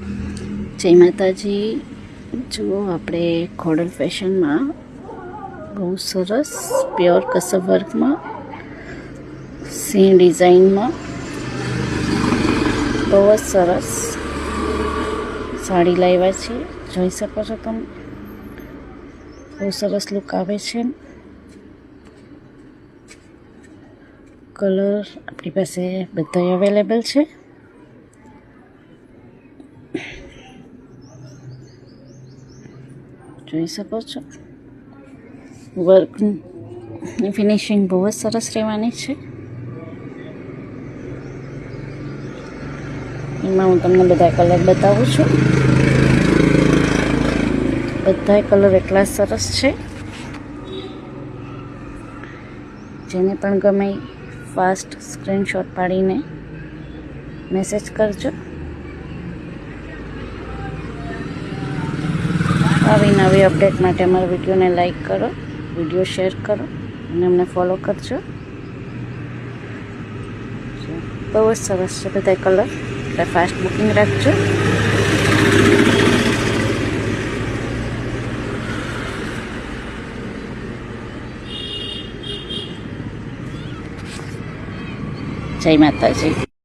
જય માતાજી। જુઓ આપણે ખોડલ ફેશનમાં બહુ સરસ પ્યોર કસબ વર્કમાં સિંહ ડિઝાઇનમાં બહુ જ સરસ સાડી લાવ્યા છે। જોઈ શકો છો તમે, બહુ સરસ લુક આવે છે। કલર આપણી પાસે બધા અવેલેબલ છે। જોઈ શકો છો વર્કની ફિનિશિંગ બહુ જ સરસ રહેવાની છે। એમાં હું તમને બધા કલર બતાવું છું। બધા કલર એટલા સરસ છે, જેને પણ ગમે ફાસ્ટ સ્ક્રીનશોટ પાડીને મેસેજ કરજો। આવી નવી અપડેટ માટે અમારા વિડીયોને લાઈક કરો, વિડીયો શેર કરો અને અમને ફોલો કરજો। બહુ જ સરસ છે બધા કલર, એટલે ફાસ્ટ બુકિંગ રાખજો। જય માતાજી।